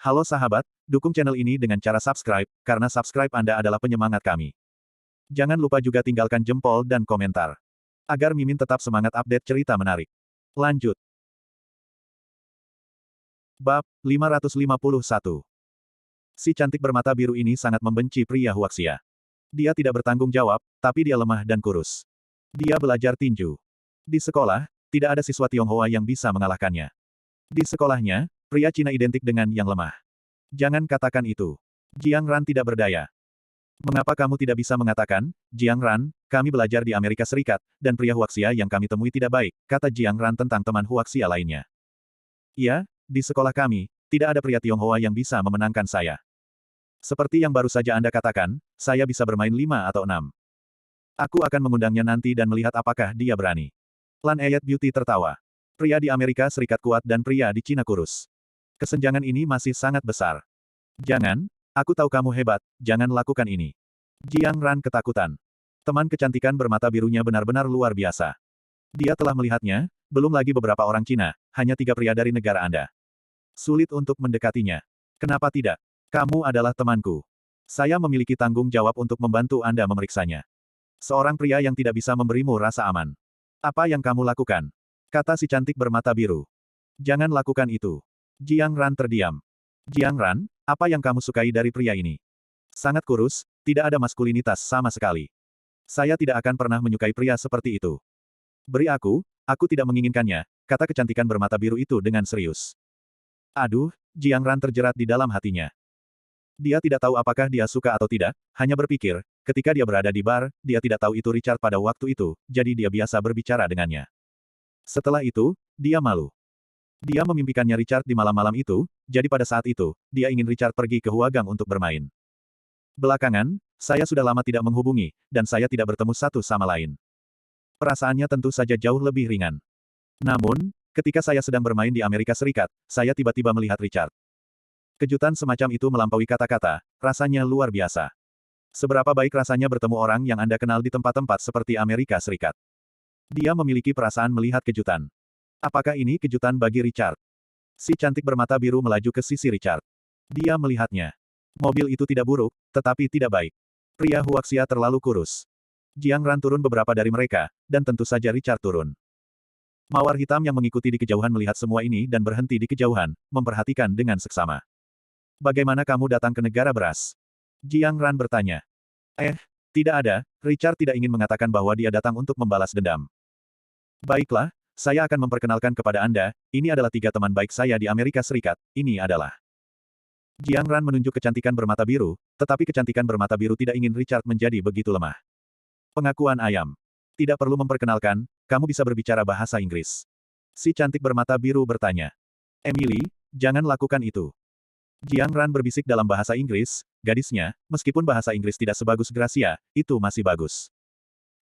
Halo sahabat, dukung channel ini dengan cara subscribe, karena subscribe Anda adalah penyemangat kami. Jangan lupa juga tinggalkan jempol dan komentar. Agar Mimin tetap semangat update cerita menarik. Lanjut. Bab 551. Si cantik bermata biru ini sangat membenci pria Huaxia. Dia tidak bertanggung jawab, tapi dia lemah dan kurus. Dia belajar tinju. Di sekolah, tidak ada siswa Tionghoa yang bisa mengalahkannya. Di sekolahnya, pria Cina identik dengan yang lemah. Jangan katakan itu. Jiang Ran tidak berdaya. Mengapa kamu tidak bisa mengatakan, Jiang Ran, kami belajar di Amerika Serikat, dan pria Huaxia yang kami temui tidak baik, kata Jiang Ran tentang teman Huaxia lainnya. Iya, di sekolah kami, tidak ada pria Tionghoa yang bisa memenangkan saya. Seperti yang baru saja Anda katakan, saya bisa bermain 5 atau 6. Aku akan mengundangnya nanti dan melihat apakah dia berani. Lan Eyet Beauty tertawa. Pria di Amerika Serikat kuat dan pria di Cina kurus. Kesenjangan ini masih sangat besar. Jangan, aku tahu kamu hebat, jangan lakukan ini. Jiang Ran ketakutan. Teman kecantikan bermata birunya benar-benar luar biasa. Dia telah melihatnya, belum lagi beberapa orang Cina, hanya 3 pria dari negara Anda. Sulit untuk mendekatinya. Kenapa tidak? Kamu adalah temanku. Saya memiliki tanggung jawab untuk membantu Anda memeriksanya. Seorang pria yang tidak bisa memberimu rasa aman. Apa yang kamu lakukan? Kata si cantik bermata biru. Jangan lakukan itu. Jiang Ran terdiam. Jiang Ran, apa yang kamu sukai dari pria ini? Sangat kurus, tidak ada maskulinitas sama sekali. Saya tidak akan pernah menyukai pria seperti itu. Beri aku tidak menginginkannya, kata kecantikan bermata biru itu dengan serius. Aduh, Jiang Ran terjerat di dalam hatinya. Dia tidak tahu apakah dia suka atau tidak, hanya berpikir, ketika dia berada di bar, dia tidak tahu itu Richard pada waktu itu, jadi dia biasa berbicara dengannya. Setelah itu, dia malu. Dia memimpikannya Richard di malam-malam itu, jadi pada saat itu, dia ingin Richard pergi ke Huagang untuk bermain. Belakangan, saya sudah lama tidak menghubungi, dan saya tidak bertemu satu sama lain. Perasaannya tentu saja jauh lebih ringan. Namun, ketika saya sedang bermain di Amerika Serikat, saya tiba-tiba melihat Richard. Kejutan semacam itu melampaui kata-kata, rasanya luar biasa. Seberapa baik rasanya bertemu orang yang Anda kenal di tempat-tempat seperti Amerika Serikat. Dia memiliki perasaan melihat kejutan. Apakah ini kejutan bagi Richard? Si cantik bermata biru melaju ke sisi Richard. Dia melihatnya. Mobil itu tidak buruk, tetapi tidak baik. Pria Huaxia terlalu kurus. Jiang Ran turun beberapa dari mereka, dan tentu saja Richard turun. Mawar hitam yang mengikuti di kejauhan melihat semua ini dan berhenti di kejauhan, memperhatikan dengan seksama. Bagaimana kamu datang ke negara beras? Jiang Ran bertanya. Tidak ada, Richard tidak ingin mengatakan bahwa dia datang untuk membalas dendam. Baiklah, saya akan memperkenalkan kepada Anda, ini adalah 3 teman baik saya di Amerika Serikat, ini adalah. Jiang Ran menunjuk kecantikan bermata biru, tetapi kecantikan bermata biru tidak ingin Richard menjadi begitu lemah. Pengakuan ayam. Tidak perlu memperkenalkan, kamu bisa berbicara bahasa Inggris. Si cantik bermata biru bertanya. Emily, jangan lakukan itu. Jiang Ran berbisik dalam bahasa Inggris, gadisnya, meskipun bahasa Inggris tidak sebagus Gracia, itu masih bagus.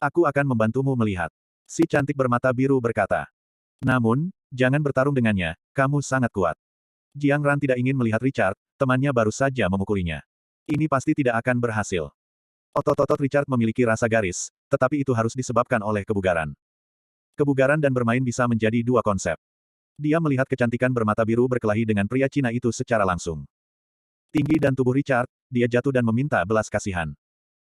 Aku akan membantumu melihat. Si cantik bermata biru berkata. Namun, jangan bertarung dengannya, kamu sangat kuat. Jiang Ran tidak ingin melihat Richard, temannya baru saja memukulinya. Ini pasti tidak akan berhasil. Otot-otot Richard memiliki rasa garis, tetapi itu harus disebabkan oleh kebugaran. Kebugaran dan bermain bisa menjadi 2 konsep. Dia melihat kecantikan bermata biru berkelahi dengan pria Cina itu secara langsung. Tinggi dan tubuh Richard, dia jatuh dan meminta belas kasihan.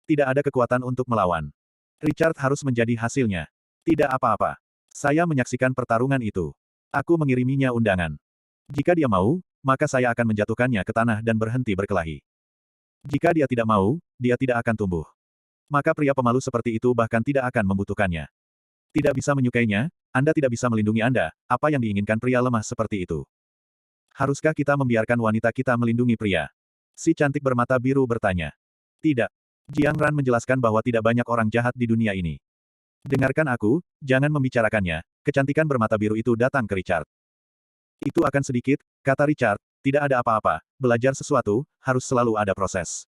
Tidak ada kekuatan untuk melawan. Richard harus menjadi hasilnya. Tidak apa-apa. Saya menyaksikan pertarungan itu. Aku mengiriminya undangan. Jika dia mau, maka saya akan menjatuhkannya ke tanah dan berhenti berkelahi. Jika dia tidak mau, dia tidak akan tumbuh. Maka pria pemalu seperti itu bahkan tidak akan membutuhkannya. Tidak bisa menyukainya, Anda tidak bisa melindungi Anda, apa yang diinginkan pria lemah seperti itu? Haruskah kita membiarkan wanita kita melindungi pria? Si cantik bermata biru bertanya. Tidak. Jiang Ran menjelaskan bahwa tidak banyak orang jahat di dunia ini. Dengarkan aku, jangan membicarakannya, kecantikan bermata biru itu datang ke Richard. Itu akan sedikit, kata Richard, tidak ada apa-apa, belajar sesuatu, harus selalu ada proses.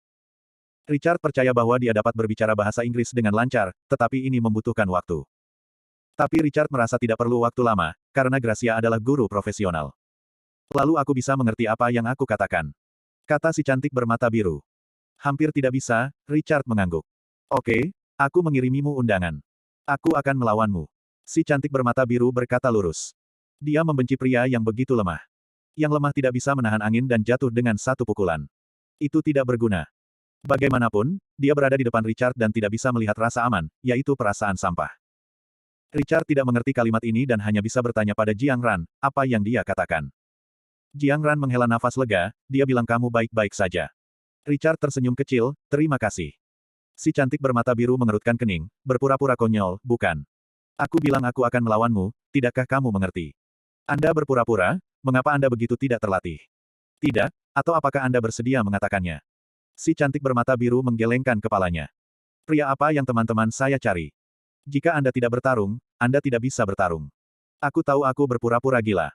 Richard percaya bahwa dia dapat berbicara bahasa Inggris dengan lancar, tetapi ini membutuhkan waktu. Tapi Richard merasa tidak perlu waktu lama, karena Gracia adalah guru profesional. Lalu aku bisa mengerti apa yang aku katakan. Kata si cantik bermata biru. Hampir tidak bisa, Richard mengangguk. Oke, aku mengirimimu undangan. Aku akan melawanmu. Si cantik bermata biru berkata lurus. Dia membenci pria yang begitu lemah. Yang lemah tidak bisa menahan angin dan jatuh dengan satu pukulan. Itu tidak berguna. Bagaimanapun, dia berada di depan Richard dan tidak bisa melihat rasa aman, yaitu perasaan sampah. Richard tidak mengerti kalimat ini dan hanya bisa bertanya pada Jiang Ran, apa yang dia katakan. Jiang Ran menghela nafas lega, dia bilang kamu baik-baik saja. Richard tersenyum kecil, terima kasih. Si cantik bermata biru mengerutkan kening, berpura-pura konyol, bukan. Aku bilang aku akan melawanmu, tidakkah kamu mengerti? Anda berpura-pura, mengapa Anda begitu tidak terlatih? Tidak, atau apakah Anda bersedia mengatakannya? Si cantik bermata biru menggelengkan kepalanya. Pria apa yang teman-teman saya cari? Jika Anda tidak bertarung, Anda tidak bisa bertarung. Aku tahu aku berpura-pura gila.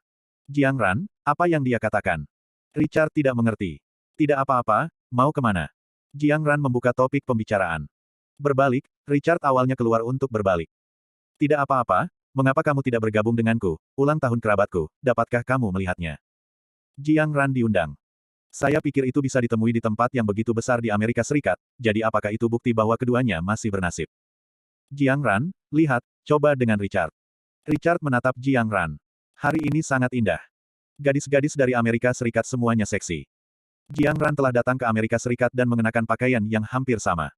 Jiang Ran, apa yang dia katakan? Richard tidak mengerti. Tidak apa-apa, mau kemana? Jiang Ran membuka topik pembicaraan. Berbalik, Richard awalnya keluar untuk berbalik. Tidak apa-apa, mengapa kamu tidak bergabung denganku, ulang tahun kerabatku, dapatkah kamu melihatnya? Jiang Ran diundang. Saya pikir itu bisa ditemui di tempat yang begitu besar di Amerika Serikat, jadi apakah itu bukti bahwa keduanya masih bernasib? Jiang Ran, lihat, coba dengan Richard. Richard menatap Jiang Ran. Hari ini sangat indah. Gadis-gadis dari Amerika Serikat semuanya seksi. Jiang Ran telah datang ke Amerika Serikat dan mengenakan pakaian yang hampir sama.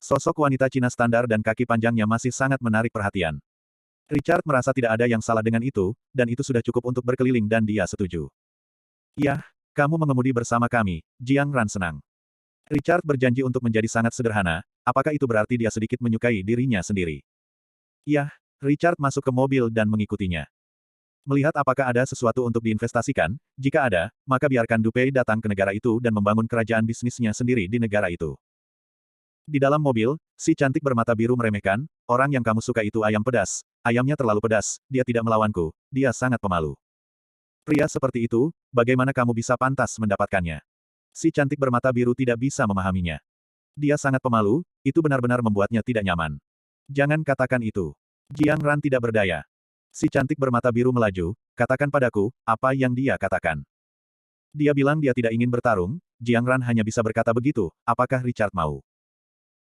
Sosok wanita Cina standar dan kaki panjangnya masih sangat menarik perhatian. Richard merasa tidak ada yang salah dengan itu, dan itu sudah cukup untuk berkeliling dan dia setuju. Yah, kamu mengemudi bersama kami, Jiang Ran senang. Richard berjanji untuk menjadi sangat sederhana, apakah itu berarti dia sedikit menyukai dirinya sendiri? Yah, Richard masuk ke mobil dan mengikutinya. Melihat apakah ada sesuatu untuk diinvestasikan, jika ada, maka biarkan Dupei datang ke negara itu dan membangun kerajaan bisnisnya sendiri di negara itu. Di dalam mobil, si cantik bermata biru meremehkan, orang yang kamu suka itu ayam pedas, ayamnya terlalu pedas, dia tidak melawanku, dia sangat pemalu. Pria seperti itu, bagaimana kamu bisa pantas mendapatkannya? Si cantik bermata biru tidak bisa memahaminya. Dia sangat pemalu, itu benar-benar membuatnya tidak nyaman. Jangan katakan itu. Jiang Ran tidak berdaya. Si cantik bermata biru melaju, katakan padaku, apa yang dia katakan. Dia bilang dia tidak ingin bertarung, Jiang Ran hanya bisa berkata begitu, apakah Richard mau?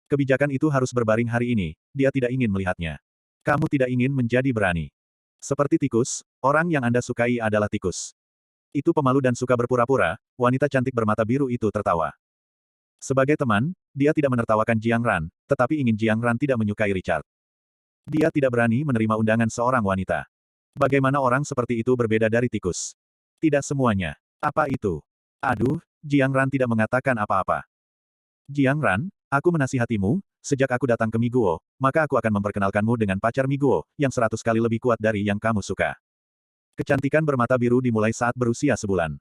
Kebijakan itu harus berbaring hari ini, dia tidak ingin melihatnya. Kamu tidak ingin menjadi berani. Seperti tikus, orang yang Anda sukai adalah tikus. Itu pemalu dan suka berpura-pura, wanita cantik bermata biru itu tertawa. Sebagai teman, dia tidak menertawakan Jiang Ran, tetapi ingin Jiang Ran tidak menyukai Richard. Dia tidak berani menerima undangan seorang wanita. Bagaimana orang seperti itu berbeda dari tikus? Tidak semuanya. Apa itu? Aduh, Jiang Ran tidak mengatakan apa-apa. Jiang Ran, aku menasihatimu, sejak aku datang ke Miguo, maka aku akan memperkenalkanmu dengan pacar Miguo, yang 100 kali lebih kuat dari yang kamu suka. Kecantikan bermata biru dimulai saat berusia sebulan.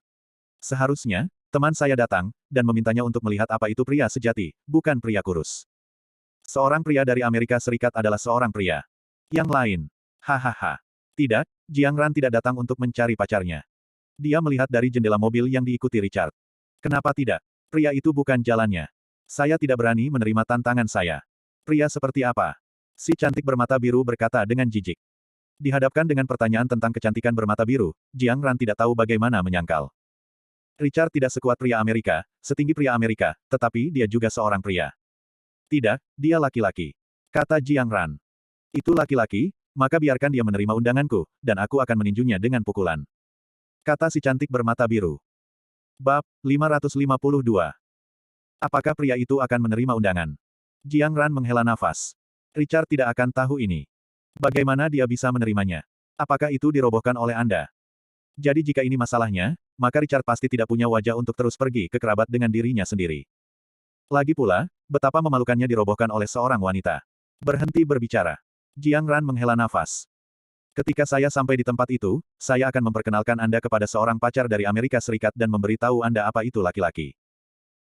Seharusnya, teman saya datang, dan memintanya untuk melihat apa itu pria sejati, bukan pria kurus. Seorang pria dari Amerika Serikat adalah seorang pria. Yang lain. Hahaha. Tidak, Jiang Ran tidak datang untuk mencari pacarnya. Dia melihat dari jendela mobil yang diikuti Richard. Kenapa tidak? Pria itu bukan jalannya. Saya tidak berani menerima tantangan saya. Pria seperti apa? Si cantik bermata biru berkata dengan jijik. Dihadapkan dengan pertanyaan tentang kecantikan bermata biru, Jiang Ran tidak tahu bagaimana menyangkal. Richard tidak sekuat pria Amerika, setinggi pria Amerika, tetapi dia juga seorang pria. Tidak, dia laki-laki. Kata Jiang Ran. Itu laki-laki, maka biarkan dia menerima undanganku, dan aku akan meninjunya dengan pukulan. Kata si cantik bermata biru. Bab 552. Apakah pria itu akan menerima undangan? Jiang Ran menghela nafas. Richard tidak akan tahu ini. Bagaimana dia bisa menerimanya? Apakah itu dirobohkan oleh Anda? Jadi jika ini masalahnya, maka Richard pasti tidak punya wajah untuk terus pergi ke kerabat dengan dirinya sendiri. Lagi pula, betapa memalukannya dirobohkan oleh seorang wanita. Berhenti berbicara. Jiang Ran menghela nafas. Ketika saya sampai di tempat itu, saya akan memperkenalkan Anda kepada seorang pacar dari Amerika Serikat dan memberitahu Anda apa itu laki-laki.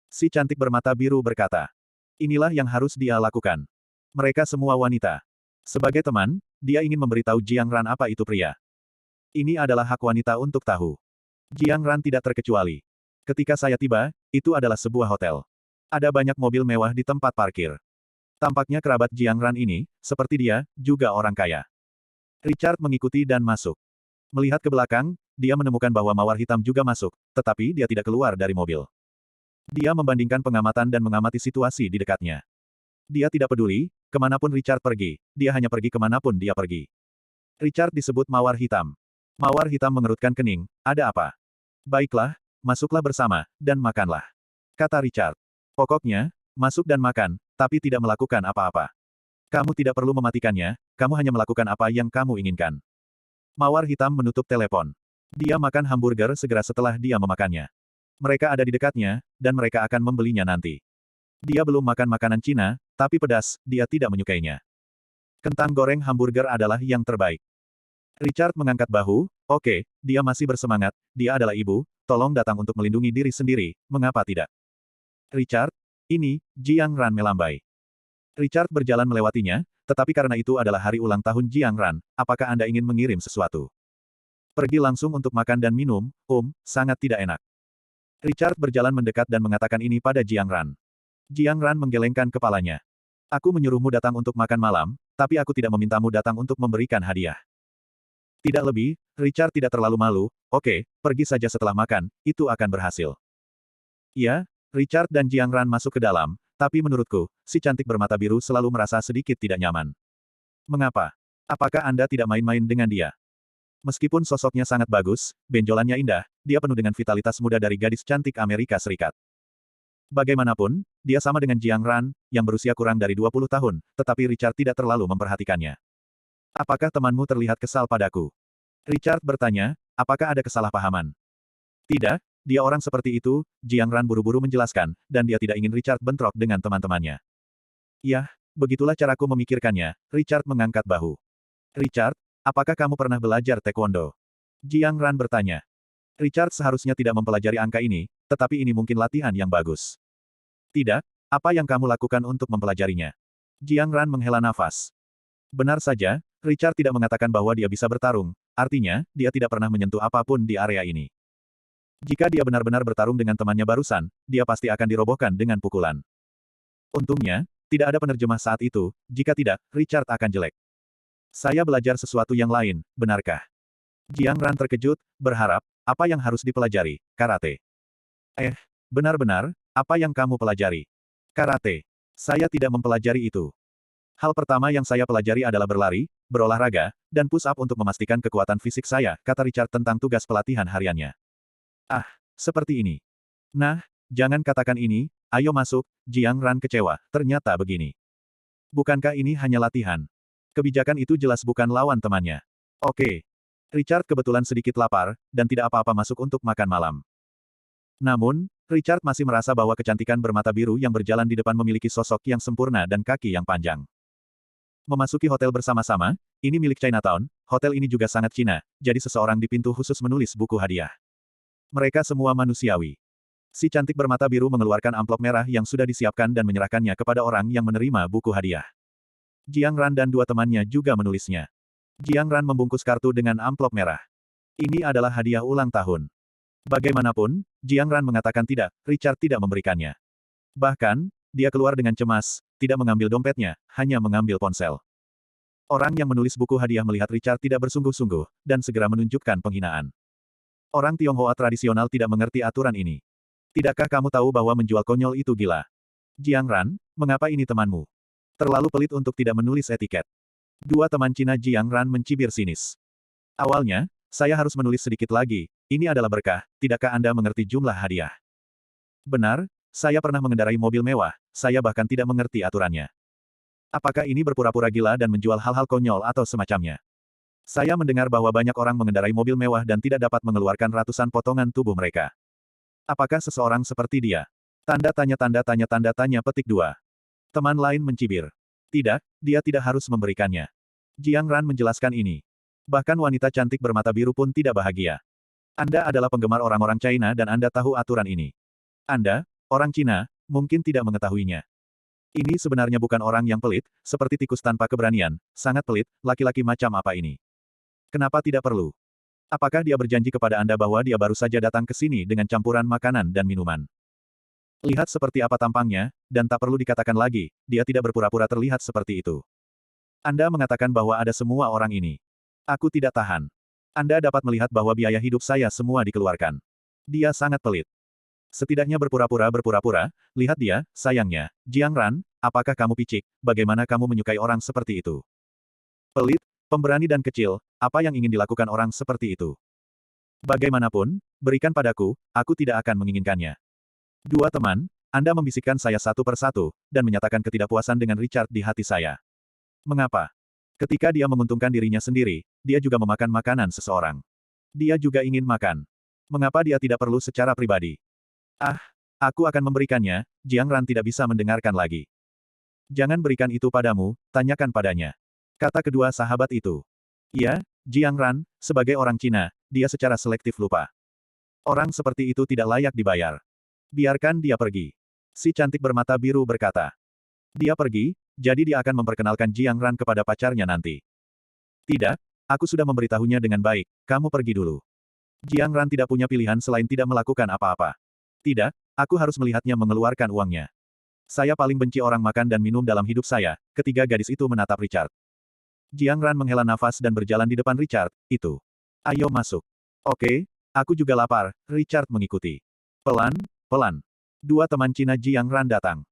Si cantik bermata biru berkata. Inilah yang harus dia lakukan. Mereka semua wanita. Sebagai teman, dia ingin memberitahu Jiang Ran apa itu pria. Ini adalah hak wanita untuk tahu. Jiang Ran tidak terkecuali. Ketika saya tiba, itu adalah sebuah hotel. Ada banyak mobil mewah di tempat parkir. Tampaknya kerabat Jiang Ran ini, seperti dia, juga orang kaya. Richard mengikuti dan masuk. Melihat ke belakang, dia menemukan bahwa mawar hitam juga masuk, tetapi dia tidak keluar dari mobil. Dia membandingkan pengamatan dan mengamati situasi di dekatnya. Dia tidak peduli, kemanapun Richard pergi, dia hanya pergi kemanapun dia pergi. Richard disebut mawar hitam. Mawar hitam mengerutkan kening, ada apa? Baiklah, masuklah bersama, dan makanlah. Kata Richard. Pokoknya, masuk dan makan, tapi tidak melakukan apa-apa. Kamu tidak perlu mematikannya, kamu hanya melakukan apa yang kamu inginkan. Mawar hitam menutup telepon. Dia makan hamburger segera setelah dia memakannya. Mereka ada di dekatnya, dan mereka akan membelinya nanti. Dia belum makan makanan Cina, tapi pedas, dia tidak menyukainya. Kentang goreng hamburger adalah yang terbaik. Richard mengangkat bahu, oke, dia masih bersemangat, dia adalah ibu, tolong datang untuk melindungi diri sendiri, mengapa tidak? Richard, ini, Jiang Ran melambai. Richard berjalan melewatinya, tetapi karena itu adalah hari ulang tahun Jiang Ran, apakah Anda ingin mengirim sesuatu? Pergi langsung untuk makan dan minum, sangat tidak enak. Richard berjalan mendekat dan mengatakan ini pada Jiang Ran. Jiang Ran menggelengkan kepalanya. Aku menyuruhmu datang untuk makan malam, tapi aku tidak memintamu datang untuk memberikan hadiah. Tidak lebih, Richard tidak terlalu malu, oke, pergi saja setelah makan, itu akan berhasil. Iya, Richard dan Jiang Ran masuk ke dalam, tapi menurutku, si cantik bermata biru selalu merasa sedikit tidak nyaman. Mengapa? Apakah Anda tidak main-main dengan dia? Meskipun sosoknya sangat bagus, benjolannya indah, dia penuh dengan vitalitas muda dari gadis cantik Amerika Serikat. Bagaimanapun, dia sama dengan Jiang Ran, yang berusia kurang dari 20 tahun, tetapi Richard tidak terlalu memperhatikannya. Apakah temanmu terlihat kesal padaku? Richard bertanya, apakah ada kesalahpahaman? Tidak, dia orang seperti itu, Jiang Ran buru-buru menjelaskan, dan dia tidak ingin Richard bentrok dengan teman-temannya. Yah, begitulah caraku memikirkannya, Richard mengangkat bahu. Richard, apakah kamu pernah belajar taekwondo? Jiang Ran bertanya. Richard seharusnya tidak mempelajari angka ini, tetapi ini mungkin latihan yang bagus. Tidak, apa yang kamu lakukan untuk mempelajarinya? Jiang Ran menghela nafas. Benar saja, Richard tidak mengatakan bahwa dia bisa bertarung, artinya, dia tidak pernah menyentuh apapun di area ini. Jika dia benar-benar bertarung dengan temannya barusan, dia pasti akan dirobohkan dengan pukulan. Untungnya, tidak ada penerjemah saat itu, jika tidak, Richard akan jelek. Saya belajar sesuatu yang lain, benarkah? Jiang Ran terkejut, berharap, apa yang harus dipelajari, karate. Benar-benar, apa yang kamu pelajari? Karate. Saya tidak mempelajari itu. Hal pertama yang saya pelajari adalah berlari, berolahraga, dan push up untuk memastikan kekuatan fisik saya, kata Richard tentang tugas pelatihan hariannya. Seperti ini. Nah, jangan katakan ini, ayo masuk, Jiang Ran kecewa, ternyata begini. Bukankah ini hanya latihan? Kebijakan itu jelas bukan lawan temannya. Oke. Richard kebetulan sedikit lapar, dan tidak apa-apa masuk untuk makan malam. Namun, Richard masih merasa bahwa kecantikan bermata biru yang berjalan di depan memiliki sosok yang sempurna dan kaki yang panjang. Memasuki hotel bersama-sama, ini milik Chinatown, hotel ini juga sangat Cina, jadi seseorang di pintu khusus menulis buku hadiah. Mereka semua manusiawi. Si cantik bermata biru mengeluarkan amplop merah yang sudah disiapkan dan menyerahkannya kepada orang yang menerima buku hadiah. Jiang Ran dan dua temannya juga menulisnya. Jiang Ran membungkus kartu dengan amplop merah. Ini adalah hadiah ulang tahun. Bagaimanapun, Jiang Ran mengatakan tidak, Richard tidak memberikannya. Bahkan, dia keluar dengan cemas, tidak mengambil dompetnya, hanya mengambil ponsel. Orang yang menulis buku hadiah melihat Richard tidak bersungguh-sungguh, dan segera menunjukkan penghinaan. Orang Tionghoa tradisional tidak mengerti aturan ini. Tidakkah kamu tahu bahwa menjual konyol itu gila? Jiang Ran, mengapa ini temanmu? Terlalu pelit untuk tidak menulis etiket. Dua teman Cina Jiang Ran mencibir sinis. Awalnya, saya harus menulis sedikit lagi, ini adalah berkah, tidakkah Anda mengerti jumlah hadiah? Benar, saya pernah mengendarai mobil mewah, saya bahkan tidak mengerti aturannya. Apakah ini berpura-pura gila dan menjual hal-hal konyol atau semacamnya? Saya mendengar bahwa banyak orang mengendarai mobil mewah dan tidak dapat mengeluarkan ratusan potongan tubuh mereka. Apakah seseorang seperti dia? Tanda tanya petik 2. Teman lain mencibir. Tidak, dia tidak harus memberikannya. Jiang Ran menjelaskan ini. Bahkan wanita cantik bermata biru pun tidak bahagia. Anda adalah penggemar orang-orang China dan Anda tahu aturan ini. Anda, orang Cina, mungkin tidak mengetahuinya. Ini sebenarnya bukan orang yang pelit, seperti tikus tanpa keberanian, sangat pelit, laki-laki macam apa ini? Kenapa tidak perlu? Apakah dia berjanji kepada Anda bahwa dia baru saja datang ke sini dengan campuran makanan dan minuman? Lihat seperti apa tampangnya, dan tak perlu dikatakan lagi, dia tidak berpura-pura terlihat seperti itu. Anda mengatakan bahwa ada semua orang ini. Aku tidak tahan. Anda dapat melihat bahwa biaya hidup saya semua dikeluarkan. Dia sangat pelit. Setidaknya berpura-pura, lihat dia, sayangnya, Jiang Ran, apakah kamu picik, bagaimana kamu menyukai orang seperti itu? Pelit, pemberani dan kecil, apa yang ingin dilakukan orang seperti itu? Bagaimanapun, berikan padaku, aku tidak akan menginginkannya. Dua teman, Anda membisikkan saya satu persatu, dan menyatakan ketidakpuasan dengan Richard di hati saya. Mengapa? Ketika dia menguntungkan dirinya sendiri, dia juga memakan makanan seseorang. Dia juga ingin makan. Mengapa dia tidak perlu secara pribadi? Ah, aku akan memberikannya, Jiang Ran tidak bisa mendengarkan lagi. Jangan berikan itu padamu, tanyakan padanya. Kata kedua sahabat itu. Ya, Jiang Ran, sebagai orang Cina, dia secara selektif lupa. Orang seperti itu tidak layak dibayar. Biarkan dia pergi. Si cantik bermata biru berkata. Dia pergi, jadi dia akan memperkenalkan Jiang Ran kepada pacarnya nanti. Tidak, aku sudah memberitahunya dengan baik, kamu pergi dulu. Jiang Ran tidak punya pilihan selain tidak melakukan apa-apa. Tidak, aku harus melihatnya mengeluarkan uangnya. Saya paling benci orang makan dan minum dalam hidup saya. Ketiga gadis itu menatap Richard. Jiang Ran menghela nafas dan berjalan di depan Richard, itu. Ayo masuk. Oke, aku juga lapar, Richard mengikuti. Pelan, pelan. Dua teman Cina Jiang Ran datang.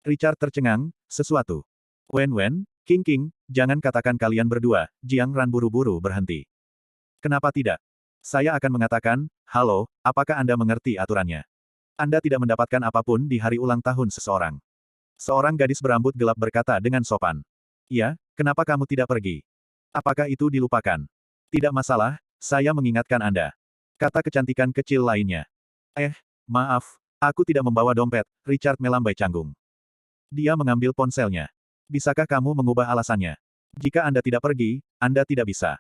Richard tercengang, sesuatu. Wen, King, jangan katakan kalian berdua, Jiang Ran buru-buru berhenti. Kenapa tidak? Saya akan mengatakan, halo, apakah Anda mengerti aturannya? Anda tidak mendapatkan apapun di hari ulang tahun seseorang. Seorang gadis berambut gelap berkata dengan sopan. Ya, kenapa kamu tidak pergi? Apakah itu dilupakan? Tidak masalah, saya mengingatkan Anda. Kata kecantikan kecil lainnya. Maaf, aku tidak membawa dompet, Richard melambai canggung. Dia mengambil ponselnya. Bisakah kamu mengubah alasannya? Jika Anda tidak pergi, Anda tidak bisa.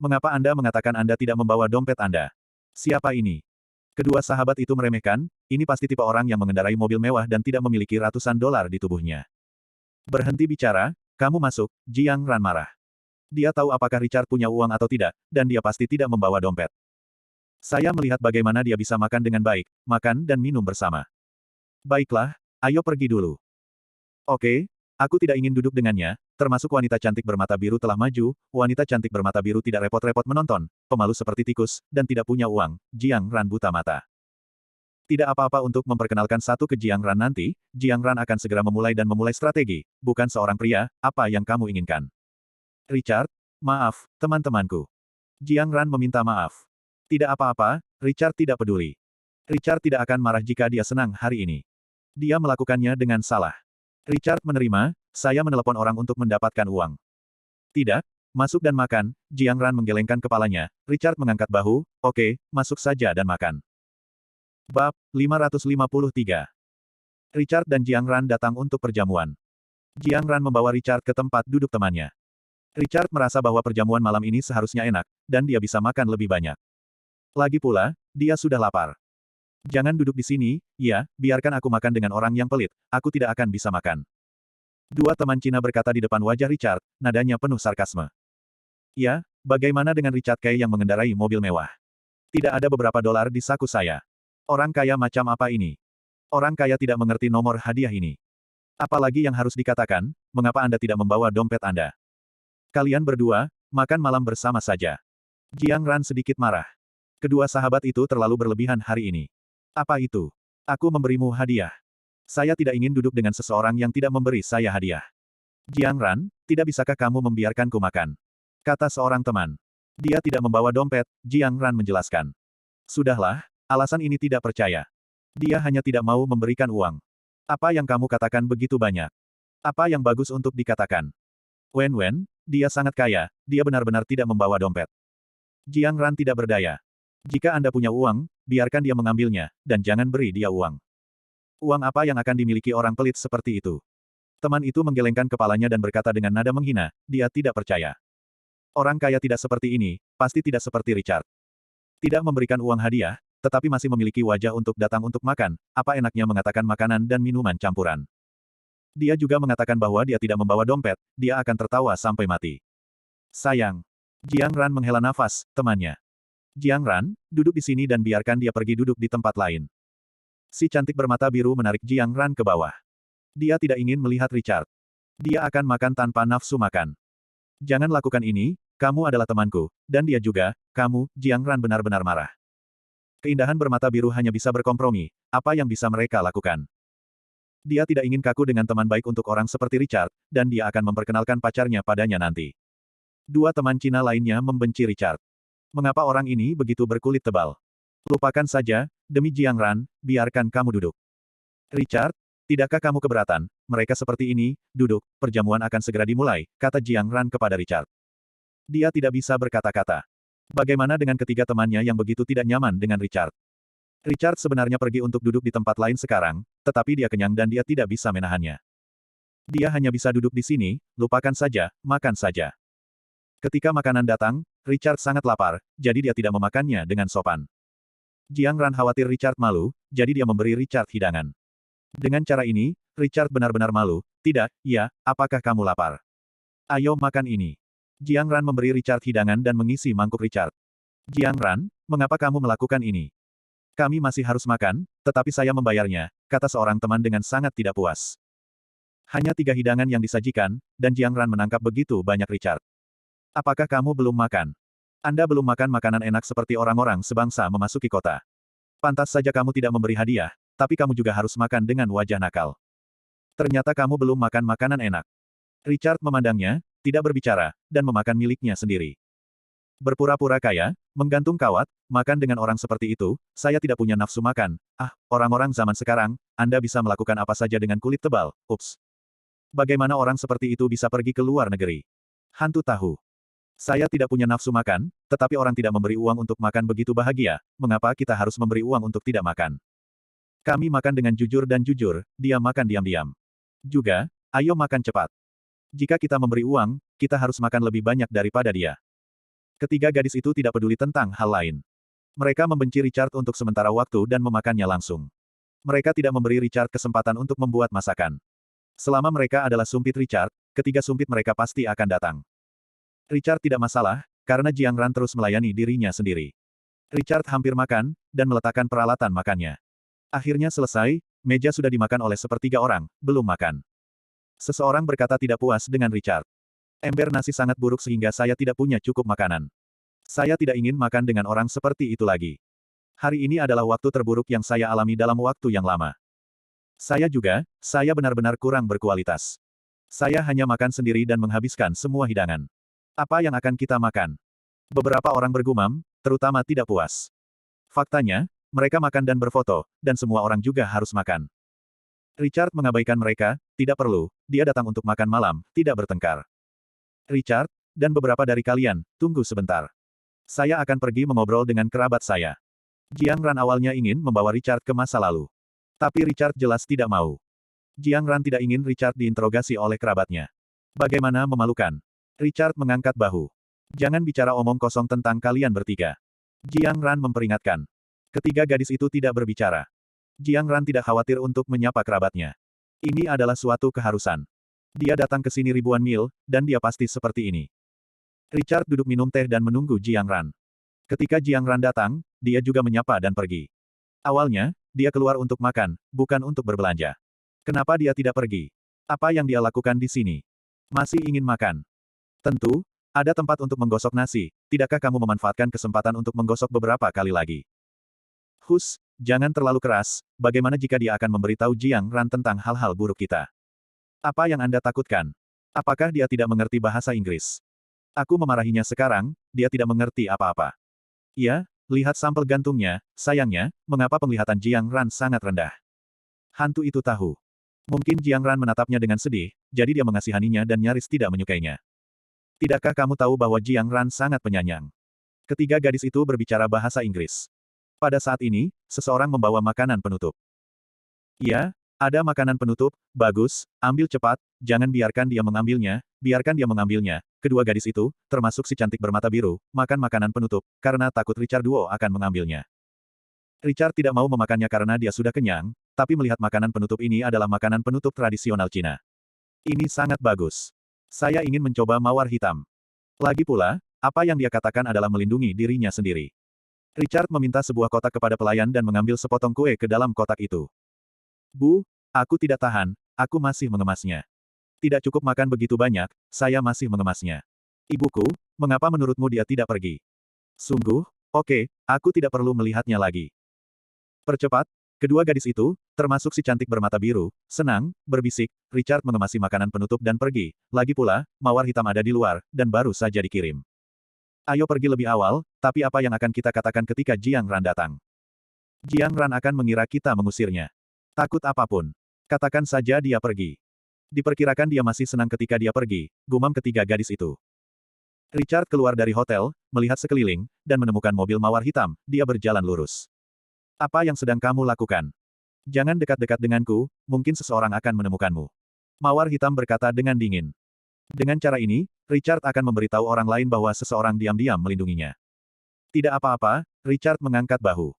Mengapa Anda mengatakan Anda tidak membawa dompet Anda? Siapa ini? Kedua sahabat itu meremehkan, ini pasti tipe orang yang mengendarai mobil mewah dan tidak memiliki ratusan dolar di tubuhnya. Berhenti bicara, kamu masuk, Jiang Ran marah. Dia tahu apakah Richard punya uang atau tidak, dan dia pasti tidak membawa dompet. Saya melihat bagaimana dia bisa makan dengan baik, makan dan minum bersama. Baiklah, ayo pergi dulu. Oke, aku tidak ingin duduk dengannya, termasuk wanita cantik bermata biru telah maju, wanita cantik bermata biru tidak repot-repot menonton, pemalu seperti tikus, dan tidak punya uang, Jiang Ran buta mata. Tidak apa-apa untuk memperkenalkan satu ke Jiang Ran nanti, Jiang Ran akan segera memulai dan memulai strategi, bukan seorang pria, apa yang kamu inginkan. Richard, maaf, teman-temanku. Jiang Ran meminta maaf. Tidak apa-apa, Richard tidak peduli. Richard tidak akan marah jika dia senang hari ini. Dia melakukannya dengan salah. Richard menerima, saya menelepon orang untuk mendapatkan uang. Tidak, masuk dan makan, Jiang Ran menggelengkan kepalanya, Richard mengangkat bahu, oke, masuk saja dan makan. Bab 553. Richard dan Jiang Ran datang untuk perjamuan. Jiang Ran membawa Richard ke tempat duduk temannya. Richard merasa bahwa perjamuan malam ini seharusnya enak, dan dia bisa makan lebih banyak. Lagi pula, dia sudah lapar. Jangan duduk di sini, ya, biarkan aku makan dengan orang yang pelit, aku tidak akan bisa makan. Dua teman Cina berkata di depan wajah Richard, nadanya penuh sarkasme. Ya, bagaimana dengan Richard Kay yang mengendarai mobil mewah? Tidak ada beberapa dolar di saku saya. Orang kaya macam apa ini? Orang kaya tidak mengerti nomor hadiah ini. Apalagi yang harus dikatakan, mengapa Anda tidak membawa dompet Anda? Kalian berdua, makan malam bersama saja. Jiang Ran sedikit marah. Kedua sahabat itu terlalu berlebihan hari ini. Apa itu? Aku memberimu hadiah. Saya tidak ingin duduk dengan seseorang yang tidak memberi saya hadiah. Jiang Ran, tidak bisakah kamu membiarkanku makan? Kata seorang teman. Dia tidak membawa dompet, Jiang Ran menjelaskan. Sudahlah, alasan ini tidak percaya. Dia hanya tidak mau memberikan uang. Apa yang kamu katakan begitu banyak? Apa yang bagus untuk dikatakan? Wen, dia sangat kaya, dia benar-benar tidak membawa dompet. Jiang Ran tidak berdaya. Jika Anda punya uang, biarkan dia mengambilnya, dan jangan beri dia uang. Uang apa yang akan dimiliki orang pelit seperti itu? Teman itu menggelengkan kepalanya dan berkata dengan nada menghina, dia tidak percaya. Orang kaya tidak seperti ini, pasti tidak seperti Richard. Tidak memberikan uang hadiah, tetapi masih memiliki wajah untuk datang untuk makan, apa enaknya mengatakan makanan dan minuman campuran. Dia juga mengatakan bahwa dia tidak membawa dompet, dia akan tertawa sampai mati. Sayang. Jiang Ran menghela nafas, temannya. Jiang Ran, duduk di sini dan biarkan dia pergi duduk di tempat lain. Si cantik bermata biru menarik Jiang Ran ke bawah. Dia tidak ingin melihat Richard. Dia akan makan tanpa nafsu makan. Jangan lakukan ini, kamu adalah temanku, dan dia juga, kamu, Jiang Ran benar-benar marah. Keindahan bermata biru hanya bisa berkompromi, apa yang bisa mereka lakukan? Dia tidak ingin kaku dengan teman baik untuk orang seperti Richard, dan dia akan memperkenalkan pacarnya padanya nanti. Dua teman Cina lainnya membenci Richard. Mengapa orang ini begitu berkulit tebal? Lupakan saja, demi Jiang Ran, biarkan kamu duduk. Richard, tidakkah kamu keberatan? Mereka seperti ini, duduk, perjamuan akan segera dimulai, kata Jiang Ran kepada Richard. Dia tidak bisa berkata-kata. Bagaimana dengan ketiga temannya yang begitu tidak nyaman dengan Richard? Richard sebenarnya pergi untuk duduk di tempat lain sekarang, tetapi dia kenyang dan dia tidak bisa menahannya. Dia hanya bisa duduk di sini, lupakan saja, makan saja. Ketika makanan datang, Richard sangat lapar, jadi dia tidak memakannya dengan sopan. Jiang Ran khawatir Richard malu, jadi dia memberi Richard hidangan. Dengan cara ini, Richard benar-benar malu. Tidak, ya, apakah kamu lapar? Ayo makan ini. Jiang Ran memberi Richard hidangan dan mengisi mangkuk Richard. Jiang Ran, mengapa kamu melakukan ini? Kami masih harus makan, tetapi saya membayarnya, kata seorang teman dengan sangat tidak puas. Hanya 3 hidangan yang disajikan, dan Jiang Ran menangkap begitu banyak Richard. Apakah kamu belum makan? Anda belum makan makanan enak seperti orang-orang sebangsa memasuki kota. Pantas saja kamu tidak memberi hadiah, tapi kamu juga harus makan dengan wajah nakal. Ternyata kamu belum makan makanan enak. Richard memandangnya, tidak berbicara, dan memakan miliknya sendiri. Berpura-pura kaya, menggantung kawat, makan dengan orang seperti itu, saya tidak punya nafsu makan. Ah, orang-orang zaman sekarang, Anda bisa melakukan apa saja dengan kulit tebal, ups. Bagaimana orang seperti itu bisa pergi ke luar negeri? Hantu tahu. Saya tidak punya nafsu makan, tetapi orang tidak memberi uang untuk makan begitu bahagia, mengapa kita harus memberi uang untuk tidak makan? Kami makan dengan jujur dan jujur, dia makan diam-diam. Juga, ayo makan cepat. Jika kita memberi uang, kita harus makan lebih banyak daripada dia. Ketiga gadis itu tidak peduli tentang hal lain. Mereka membenci Richard untuk sementara waktu dan memakannya langsung. Mereka tidak memberi Richard kesempatan untuk membuat masakan. Selama mereka adalah sumpit Richard, ketiga sumpit mereka pasti akan datang. Richard tidak masalah, karena Jiang Ran terus melayani dirinya sendiri. Richard hampir makan, dan meletakkan peralatan makannya. Akhirnya selesai, meja sudah dimakan oleh sepertiga orang, belum makan. Seseorang berkata tidak puas dengan Richard. Ember nasi sangat buruk sehingga saya tidak punya cukup makanan. Saya tidak ingin makan dengan orang seperti itu lagi. Hari ini adalah waktu terburuk yang saya alami dalam waktu yang lama. Saya benar-benar kurang berkualitas. Saya hanya makan sendiri dan menghabiskan semua hidangan. Apa yang akan kita makan? Beberapa orang bergumam, terutama tidak puas. Faktanya, mereka makan dan berfoto, dan semua orang juga harus makan. Richard mengabaikan mereka, tidak perlu, dia datang untuk makan malam, tidak bertengkar. Richard, dan beberapa dari kalian, tunggu sebentar. Saya akan pergi mengobrol dengan kerabat saya. Jiang Ran awalnya ingin membawa Richard ke masa lalu. Tapi Richard jelas tidak mau. Jiang Ran tidak ingin Richard diinterogasi oleh kerabatnya. Bagaimana memalukan. Richard mengangkat bahu. Jangan bicara omong kosong tentang kalian bertiga. Jiang Ran memperingatkan. Ketiga gadis itu tidak berbicara. Jiang Ran tidak khawatir untuk menyapa kerabatnya. Ini adalah suatu keharusan. Dia datang ke sini ribuan mil, dan dia pasti seperti ini. Richard duduk minum teh dan menunggu Jiang Ran. Ketika Jiang Ran datang, dia juga menyapa dan pergi. Awalnya, dia keluar untuk makan, bukan untuk berbelanja. Kenapa dia tidak pergi? Apa yang dia lakukan di sini? Masih ingin makan. Tentu, ada tempat untuk menggosok nasi, tidakkah kamu memanfaatkan kesempatan untuk menggosok beberapa kali lagi? Hus, jangan terlalu keras, bagaimana jika dia akan memberitahu Jiang Ran tentang hal-hal buruk kita? Apa yang Anda takutkan? Apakah dia tidak mengerti bahasa Inggris? Aku memarahinya sekarang, dia tidak mengerti apa-apa. Ya, lihat sampel gantungnya, sayangnya, mengapa penglihatan Jiang Ran sangat rendah? Hantu itu tahu. Mungkin Jiang Ran menatapnya dengan sedih, jadi dia mengasihaninya dan nyaris tidak menyukainya. Tidakkah kamu tahu bahwa Jiang Ran sangat penyayang? Ketiga gadis itu berbicara bahasa Inggris. Pada saat ini, seseorang membawa makanan penutup. Ya, ada makanan penutup, bagus, ambil cepat, jangan biarkan dia mengambilnya, biarkan dia mengambilnya. Kedua gadis itu, termasuk si cantik bermata biru, makan makanan penutup, karena takut Richard Duo akan mengambilnya. Richard tidak mau memakannya karena dia sudah kenyang, tapi melihat makanan penutup ini adalah makanan penutup tradisional Cina. Ini sangat bagus. Saya ingin mencoba mawar hitam. Lagi pula, apa yang dia katakan adalah melindungi dirinya sendiri. Richard meminta sebuah kotak kepada pelayan dan mengambil sepotong kue ke dalam kotak itu. Bu, aku tidak tahan, aku masih mengemasnya. Tidak cukup makan begitu banyak, saya masih mengemasnya. Ibuku, mengapa menurutmu dia tidak pergi? Sungguh, oke, aku tidak perlu melihatnya lagi. Percepat, kedua gadis itu, termasuk si cantik bermata biru, senang, berbisik, Richard mengemasi makanan penutup dan pergi. Lagi pula, mawar hitam ada di luar, dan baru saja dikirim. Ayo pergi lebih awal, tapi apa yang akan kita katakan ketika Jiang Ran datang? Jiang Ran akan mengira kita mengusirnya. Takut apapun. Katakan saja dia pergi. Diperkirakan dia masih senang ketika dia pergi, gumam ketiga gadis itu. Richard keluar dari hotel, melihat sekeliling, dan menemukan mobil mawar hitam, dia berjalan lurus. Apa yang sedang kamu lakukan? Jangan dekat-dekat denganku, mungkin seseorang akan menemukanmu. Mawar hitam berkata dengan dingin. Dengan cara ini, Richard akan memberitahu orang lain bahwa seseorang diam-diam melindunginya. Tidak apa-apa, Richard mengangkat bahu.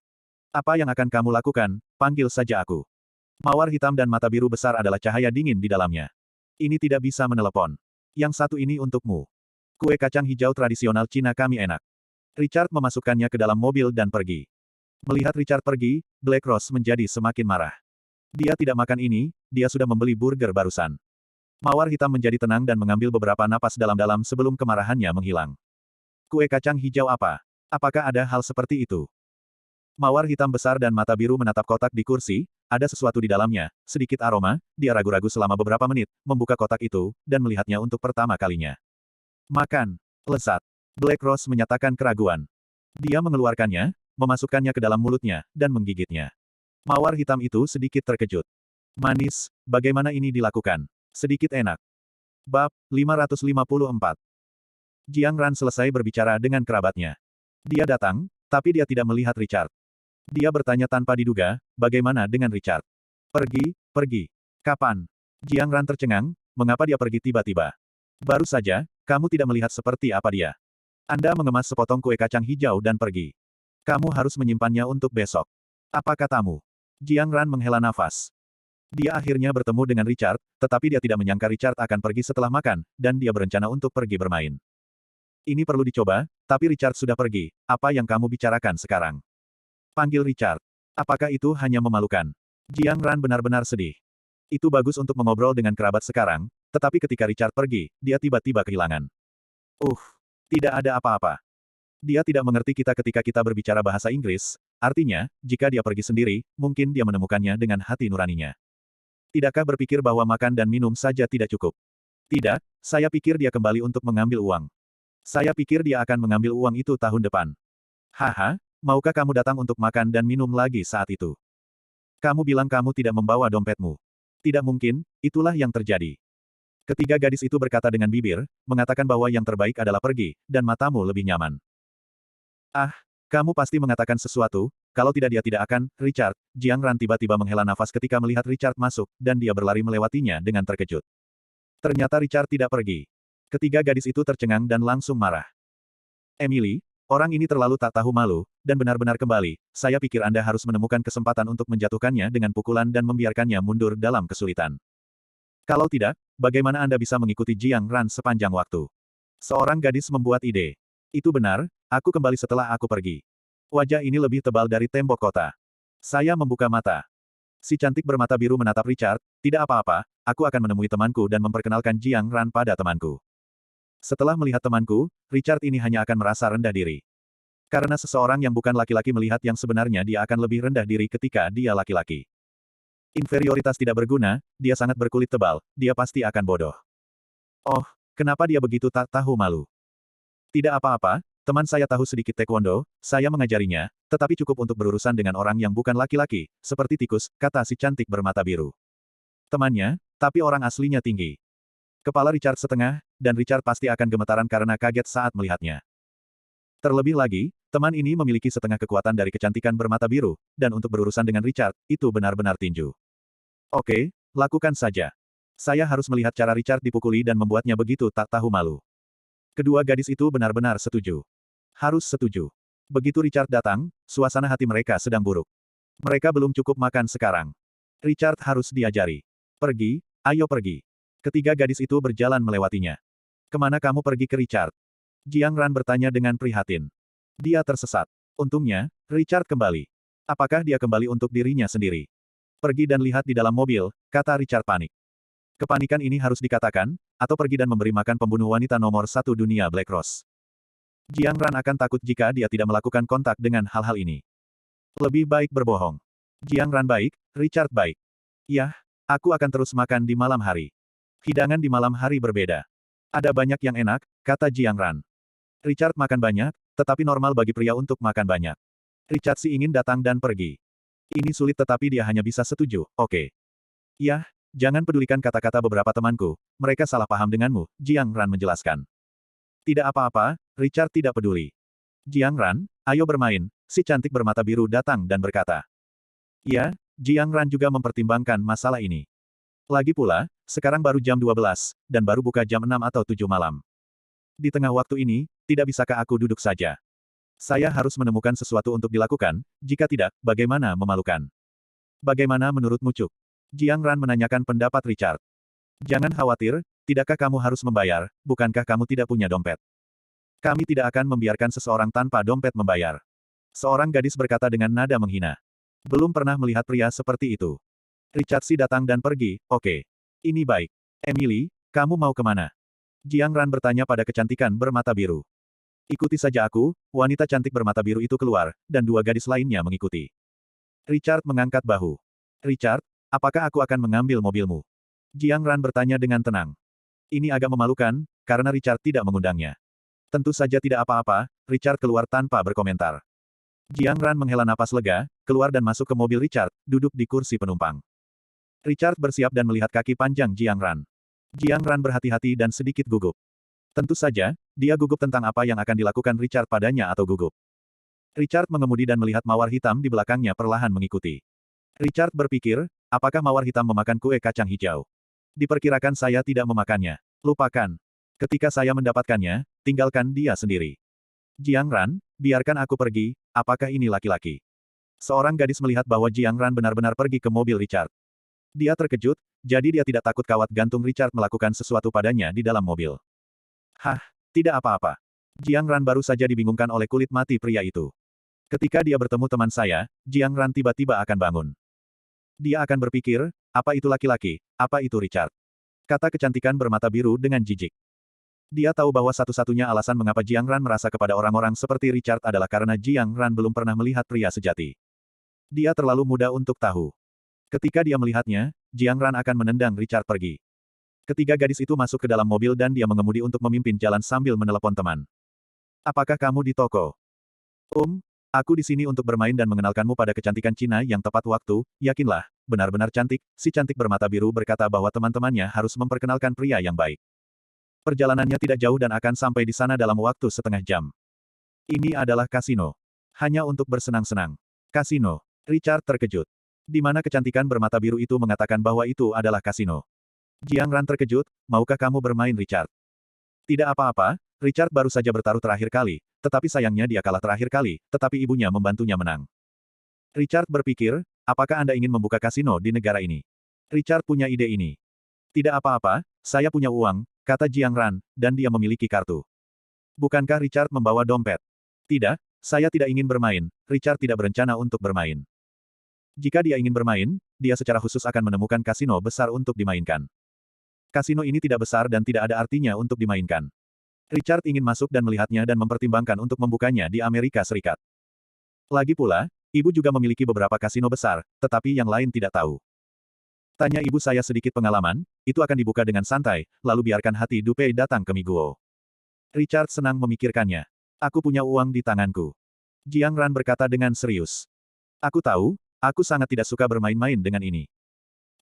Apa yang akan kamu lakukan, panggil saja aku. Mawar hitam dan mata biru besar adalah cahaya dingin di dalamnya. Ini tidak bisa menelepon. Yang satu ini untukmu. Kue kacang hijau tradisional Cina kami enak. Richard memasukkannya ke dalam mobil dan pergi. Melihat Richard pergi, Black Rose menjadi semakin marah. Dia tidak makan ini, dia sudah membeli burger barusan. Mawar hitam menjadi tenang dan mengambil beberapa napas dalam-dalam sebelum kemarahannya menghilang. Kue kacang hijau apa? Apakah ada hal seperti itu? Mawar hitam besar dan mata biru menatap kotak di kursi, ada sesuatu di dalamnya, sedikit aroma, dia ragu-ragu selama beberapa menit, membuka kotak itu, dan melihatnya untuk pertama kalinya. Makan. Lezat. Black Rose menyatakan keraguan. Dia mengeluarkannya, memasukkannya ke dalam mulutnya, dan menggigitnya. Mawar hitam itu sedikit terkejut. Manis, bagaimana ini dilakukan? Sedikit enak. Bab 554. Jiang Ran selesai berbicara dengan kerabatnya. Dia datang, tapi dia tidak melihat Richard. Dia bertanya tanpa diduga, bagaimana dengan Richard? Pergi. Kapan? Jiang Ran tercengang, mengapa dia pergi tiba-tiba? Baru saja, kamu tidak melihat seperti apa dia. Anda mengemas sepotong kue kacang hijau dan pergi. Kamu harus menyimpannya untuk besok. Apa katamu? Jiang Ran menghela nafas. Dia akhirnya bertemu dengan Richard, tetapi dia tidak menyangka Richard akan pergi setelah makan, dan dia berencana untuk pergi bermain. Ini perlu dicoba, tapi Richard sudah pergi. Apa yang kamu bicarakan sekarang? Panggil Richard. Apakah itu hanya memalukan? Jiang Ran benar-benar sedih. Itu bagus untuk mengobrol dengan kerabat sekarang, tetapi ketika Richard pergi, dia tiba-tiba kehilangan. Tidak ada apa-apa. Dia tidak mengerti kita ketika kita berbicara bahasa Inggris, artinya, jika dia pergi sendiri, mungkin dia menemukannya dengan hati nuraninya. Tidakkah berpikir bahwa makan dan minum saja tidak cukup? Tidak, saya pikir dia kembali untuk mengambil uang. Saya pikir dia akan mengambil uang itu tahun depan. Haha, maukah kamu datang untuk makan dan minum lagi saat itu? Kamu bilang kamu tidak membawa dompetmu. Tidak mungkin, itulah yang terjadi. Ketiga gadis itu berkata dengan bibir, mengatakan bahwa yang terbaik adalah pergi, dan matamu lebih nyaman. Ah, kamu pasti mengatakan sesuatu, kalau tidak dia tidak akan, Richard. Jiang Ran tiba-tiba menghela nafas ketika melihat Richard masuk, dan dia berlari melewatinya dengan terkejut. Ternyata Richard tidak pergi. Ketiga gadis itu tercengang dan langsung marah. Emily, orang ini terlalu tak tahu malu, dan benar-benar kembali, saya pikir Anda harus menemukan kesempatan untuk menjatuhkannya dengan pukulan dan membiarkannya mundur dalam kesulitan. Kalau tidak, bagaimana Anda bisa mengikuti Jiang Ran sepanjang waktu? Seorang gadis membuat ide. Itu benar, aku kembali setelah aku pergi. Wajah ini lebih tebal dari tembok kota. Saya membuka mata. Si cantik bermata biru menatap Richard, tidak apa-apa, aku akan menemui temanku dan memperkenalkan Jiang Ran pada temanku. Setelah melihat temanku, Richard ini hanya akan merasa rendah diri. Karena seseorang yang bukan laki-laki melihat yang sebenarnya dia akan lebih rendah diri ketika dia laki-laki. Inferioritas tidak berguna, dia sangat berkulit tebal, dia pasti akan bodoh. Oh, kenapa dia begitu tak tahu malu? Tidak apa-apa, teman saya tahu sedikit taekwondo, saya mengajarinya, tetapi cukup untuk berurusan dengan orang yang bukan laki-laki, seperti tikus, kata si cantik bermata biru. Temannya, tapi orang aslinya tinggi. Kepala Richard setengah, dan Richard pasti akan gemetaran karena kaget saat melihatnya. Terlebih lagi, teman ini memiliki setengah kekuatan dari kecantikan bermata biru, dan untuk berurusan dengan Richard, itu benar-benar tinju. Oke, lakukan saja. Saya harus melihat cara Richard dipukuli dan membuatnya begitu tak tahu malu. Kedua gadis itu benar-benar setuju. Harus setuju. Begitu Richard datang, suasana hati mereka sedang buruk. Mereka belum cukup makan sekarang. Richard harus diajari. Pergi, ayo pergi. Ketiga gadis itu berjalan melewatinya. Kemana kamu pergi ke Richard? Jiang Ran bertanya dengan prihatin. Dia tersesat. Untungnya, Richard kembali. Apakah dia kembali untuk dirinya sendiri? Pergi dan lihat di dalam mobil, kata Richard panik. Kepanikan ini harus dikatakan, atau pergi dan memberi makan pembunuh wanita nomor satu dunia Black Rose. Jiang Ran akan takut jika dia tidak melakukan kontak dengan hal-hal ini. Lebih baik berbohong. Jiang Ran baik, Richard baik. Yah, aku akan terus makan di malam hari. Hidangan di malam hari berbeda. Ada banyak yang enak, kata Jiang Ran. Richard makan banyak, tetapi normal bagi pria untuk makan banyak. Richard sih ingin datang dan pergi. Ini sulit tetapi dia hanya bisa setuju, oke. Yah, jangan pedulikan kata-kata beberapa temanku, mereka salah paham denganmu, Jiang Ran menjelaskan. Tidak apa-apa, Richard tidak peduli. Jiang Ran, ayo bermain, si cantik bermata biru datang dan berkata. Ya, Jiang Ran juga mempertimbangkan masalah ini. Lagi pula, sekarang baru jam 12, dan baru buka jam 6 atau 7 malam. Di tengah waktu ini, tidak bisakah aku duduk saja? Saya harus menemukan sesuatu untuk dilakukan, jika tidak, bagaimana memalukan? Bagaimana menurutmu Cuk? Jiang Ran menanyakan pendapat Richard. Jangan khawatir, tidakkah kamu harus membayar, bukankah kamu tidak punya dompet? Kami tidak akan membiarkan seseorang tanpa dompet membayar. Seorang gadis berkata dengan nada menghina. Belum pernah melihat pria seperti itu. Richard Si datang dan pergi, oke. Ini baik. Emily, kamu mau kemana? Jiang Ran bertanya pada kecantikan bermata biru. Ikuti saja aku, wanita cantik bermata biru itu keluar, dan dua gadis lainnya mengikuti. Richard mengangkat bahu. Richard, apakah aku akan mengambil mobilmu? Jiang Ran bertanya dengan tenang. Ini agak memalukan, karena Richard tidak mengundangnya. Tentu saja tidak apa-apa, Richard keluar tanpa berkomentar. Jiang Ran menghela napas lega, keluar dan masuk ke mobil Richard, duduk di kursi penumpang. Richard bersiap dan melihat kaki panjang Jiang Ran. Jiang Ran berhati-hati dan sedikit gugup. Tentu saja, dia gugup tentang apa yang akan dilakukan Richard padanya atau gugup. Richard mengemudi dan melihat mawar hitam di belakangnya perlahan mengikuti. Richard berpikir, apakah mawar hitam memakan kue kacang hijau? Diperkirakan saya tidak memakannya. Lupakan. Ketika saya mendapatkannya, tinggalkan dia sendiri. Jiang Ran, biarkan aku pergi, apakah ini laki-laki? Seorang gadis melihat bahwa Jiang Ran benar-benar pergi ke mobil Richard. Dia terkejut, jadi dia tidak takut kawat gantung Richard melakukan sesuatu padanya di dalam mobil. Hah, tidak apa-apa. Jiang Ran baru saja dibingungkan oleh kulit mati pria itu. Ketika dia bertemu teman saya, Jiang Ran tiba-tiba akan bangun. Dia akan berpikir, apa itu laki-laki, apa itu Richard? Kata kecantikan bermata biru dengan jijik. Dia tahu bahwa satu-satunya alasan mengapa Jiang Ran merasa kepada orang-orang seperti Richard adalah karena Jiang Ran belum pernah melihat pria sejati. Dia terlalu muda untuk tahu. Ketika dia melihatnya, Jiang Ran akan menendang Richard pergi. Ketiga gadis itu masuk ke dalam mobil dan dia mengemudi untuk memimpin jalan sambil menelepon teman. Apakah kamu di toko? Aku di sini untuk bermain dan mengenalkanmu pada kecantikan Cina yang tepat waktu, yakinlah, benar-benar cantik, si cantik bermata biru berkata bahwa teman-temannya harus memperkenalkan pria yang baik. Perjalanannya tidak jauh dan akan sampai di sana dalam waktu setengah jam. Ini adalah kasino. Hanya untuk bersenang-senang. Kasino. Richard terkejut. Di mana kecantikan bermata biru itu mengatakan bahwa itu adalah kasino. Jiang Ran terkejut, maukah kamu bermain Richard? Tidak apa-apa, Richard baru saja bertaruh terakhir kali, tetapi sayangnya dia kalah terakhir kali, tetapi ibunya membantunya menang. Richard berpikir, apakah Anda ingin membuka kasino di negara ini? Richard punya ide ini. Tidak apa-apa, saya punya uang, kata Jiang Ran, dan dia memiliki kartu. Bukankah Richard membawa dompet? Tidak, saya tidak ingin bermain, Richard tidak berencana untuk bermain. Jika dia ingin bermain, dia secara khusus akan menemukan kasino besar untuk dimainkan. Kasino ini tidak besar dan tidak ada artinya untuk dimainkan. Richard ingin masuk dan melihatnya dan mempertimbangkan untuk membukanya di Amerika Serikat. Lagi pula, ibu juga memiliki beberapa kasino besar, tetapi yang lain tidak tahu. Tanya ibu saya sedikit pengalaman, itu akan dibuka dengan santai, lalu biarkan hati Dupei datang ke Miguo. Richard senang memikirkannya. Aku punya uang di tanganku. Jiang Ran berkata dengan serius. Aku tahu, aku sangat tidak suka bermain-main dengan ini.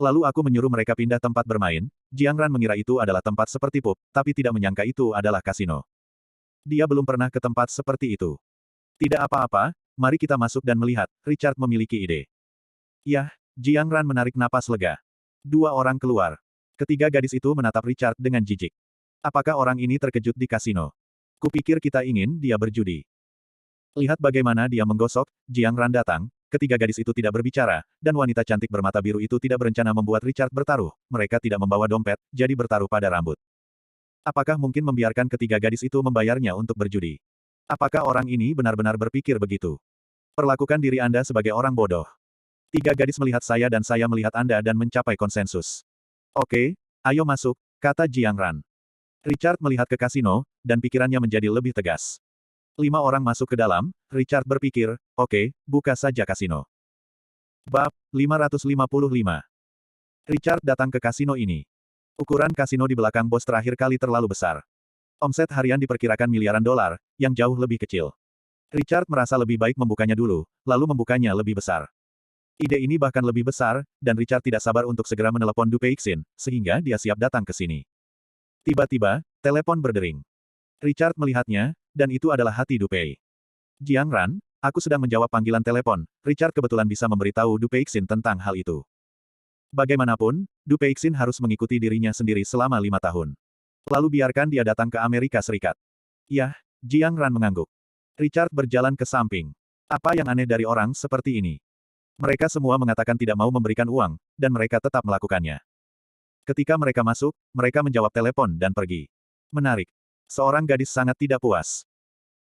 Lalu aku menyuruh mereka pindah tempat bermain, Jiang Ran mengira itu adalah tempat seperti pub, tapi tidak menyangka itu adalah kasino. Dia belum pernah ke tempat seperti itu. Tidak apa-apa, mari kita masuk dan melihat, Richard memiliki ide. Yah, Jiang Ran menarik napas lega. Dua orang keluar. Ketiga gadis itu menatap Richard dengan jijik. Apakah orang ini terkejut di kasino? Kupikir kita ingin dia berjudi. Lihat bagaimana dia menggosok, Jiang Ran datang, ketiga gadis itu tidak berbicara, dan wanita cantik bermata biru itu tidak berencana membuat Richard bertaruh, mereka tidak membawa dompet, jadi bertaruh pada rambut. Apakah mungkin membiarkan ketiga gadis itu membayarnya untuk berjudi? Apakah orang ini benar-benar berpikir begitu? Perlakukan diri Anda sebagai orang bodoh. Tiga gadis melihat saya dan saya melihat Anda dan mencapai konsensus. Oke, ayo masuk, kata Jiang Ran. Richard melihat ke kasino, dan pikirannya menjadi lebih tegas. 5 orang masuk ke dalam, Richard berpikir, oke, buka saja kasino. Bab 555. Richard datang ke kasino ini. Ukuran kasino di belakang bos terakhir kali terlalu besar. Omset harian diperkirakan miliaran dolar, yang jauh lebih kecil. Richard merasa lebih baik membukanya dulu, lalu membukanya lebih besar. Ide ini bahkan lebih besar, dan Richard tidak sabar untuk segera menelepon Du Peixin, sehingga dia siap datang ke sini. Tiba-tiba, telepon berdering. Richard melihatnya, dan itu adalah hati Du Pei. Jiang Ran, aku sedang menjawab panggilan telepon. Richard kebetulan bisa memberitahu Du Peixin tentang hal itu. Bagaimanapun, Du Peixin harus mengikuti dirinya sendiri selama 5 tahun. Lalu biarkan dia datang ke Amerika Serikat. Yah, Jiang Ran mengangguk. Richard berjalan ke samping. Apa yang aneh dari orang seperti ini? Mereka semua mengatakan tidak mau memberikan uang, dan mereka tetap melakukannya. Ketika mereka masuk, mereka menjawab telepon dan pergi. Menarik. Seorang gadis sangat tidak puas.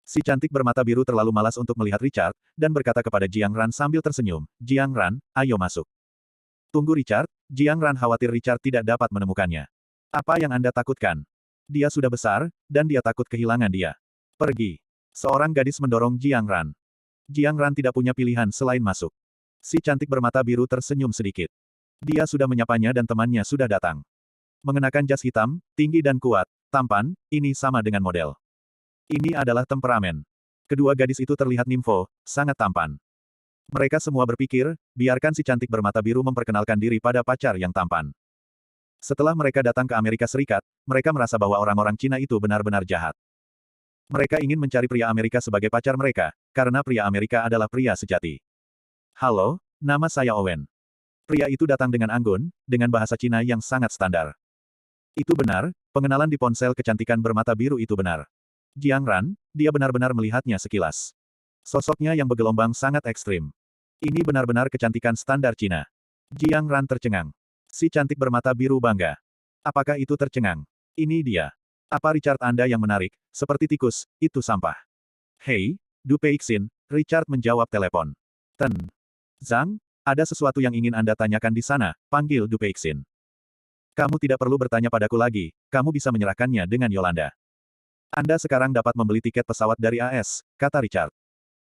Si cantik bermata biru terlalu malas untuk melihat Richard, dan berkata kepada Jiang Ran sambil tersenyum, Jiang Ran, ayo masuk. Tunggu Richard, Jiang Ran khawatir Richard tidak dapat menemukannya. Apa yang Anda takutkan? Dia sudah besar, dan dia takut kehilangan dia. Pergi. Seorang gadis mendorong Jiang Ran. Jiang Ran tidak punya pilihan selain masuk. Si cantik bermata biru tersenyum sedikit. Dia sudah menyapanya dan temannya sudah datang. Mengenakan jas hitam, tinggi dan kuat, tampan, ini sama dengan model. Ini adalah temperamen. Kedua gadis itu terlihat nimfo, sangat tampan. Mereka semua berpikir, biarkan si cantik bermata biru memperkenalkan diri pada pacar yang tampan. Setelah mereka datang ke Amerika Serikat, mereka merasa bahwa orang-orang Cina itu benar-benar jahat. Mereka ingin mencari pria Amerika sebagai pacar mereka, karena pria Amerika adalah pria sejati. Halo, nama saya Owen. Pria itu datang dengan anggun, dengan bahasa Cina yang sangat standar. Itu benar, pengenalan di ponsel kecantikan bermata biru itu benar. Jiang Ran, dia benar-benar melihatnya sekilas. Sosoknya yang bergelombang sangat ekstrim. Ini benar-benar kecantikan standar Cina. Jiang Ran tercengang. Si cantik bermata biru bangga. Apakah itu tercengang? Ini dia. Apa Richard Anda yang menarik, seperti tikus, itu sampah. Hei, Du Peixin, Richard menjawab telepon. Ten. Zhang, ada sesuatu yang ingin Anda tanyakan di sana, panggil Du Peixin. Kamu tidak perlu bertanya padaku lagi, kamu bisa menyerahkannya dengan Yolanda. Anda sekarang dapat membeli tiket pesawat dari AS, kata Richard.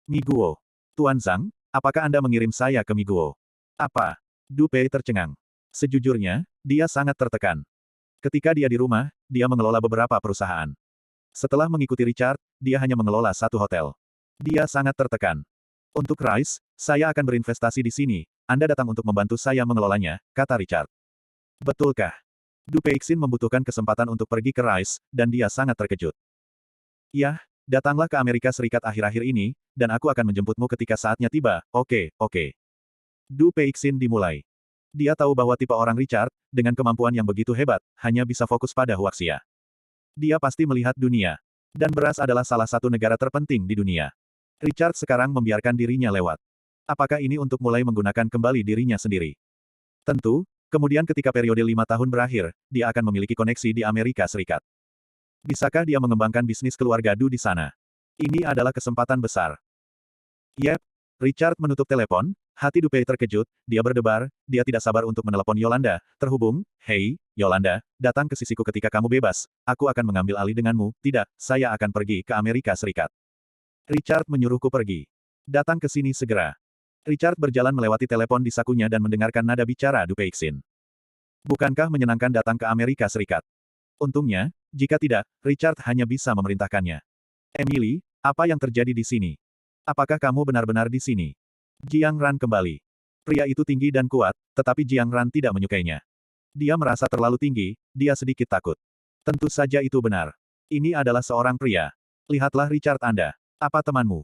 Miguo. Tuan Zhang, apakah Anda mengirim saya ke Miguo? Apa? Du Pei tercengang. Sejujurnya, dia sangat tertekan. Ketika dia di rumah, dia mengelola beberapa perusahaan. Setelah mengikuti Richard, dia hanya mengelola satu hotel. Dia sangat tertekan. Untuk Rice, saya akan berinvestasi di sini. Anda datang untuk membantu saya mengelolanya, kata Richard. Betulkah? Du Peixin membutuhkan kesempatan untuk pergi ke Rice, dan dia sangat terkejut. Yah, datanglah ke Amerika Serikat akhir-akhir ini, dan aku akan menjemputmu ketika saatnya tiba, oke. Du Peixin dimulai. Dia tahu bahwa tipe orang Richard, dengan kemampuan yang begitu hebat, hanya bisa fokus pada Huaxia. Dia pasti melihat dunia. Dan beras adalah salah satu negara terpenting di dunia. Richard sekarang membiarkan dirinya lewat. Apakah ini untuk mulai menggunakan kembali dirinya sendiri? Tentu, kemudian ketika periode 5 tahun berakhir, dia akan memiliki koneksi di Amerika Serikat. Bisakah dia mengembangkan bisnis keluarga Du di sana? Ini adalah kesempatan besar. Yep. Richard menutup telepon, hati Du Pei terkejut, dia berdebar, dia tidak sabar untuk menelepon Yolanda, terhubung, hei, Yolanda, datang ke sisiku ketika kamu bebas, aku akan mengambil alih denganmu, tidak, saya akan pergi ke Amerika Serikat. Richard menyuruhku pergi. Datang ke sini segera. Richard berjalan melewati telepon di sakunya dan mendengarkan nada bicara Du Peixin. Bukankah menyenangkan datang ke Amerika Serikat? Untungnya, jika tidak, Richard hanya bisa memerintahkannya. Emily, apa yang terjadi di sini? Apakah kamu benar-benar di sini? Jiang Ran kembali. Pria itu tinggi dan kuat, tetapi Jiang Ran tidak menyukainya. Dia merasa terlalu tinggi, dia sedikit takut. Tentu saja itu benar. Ini adalah seorang pria. Lihatlah Richard Anda. Apa temanmu?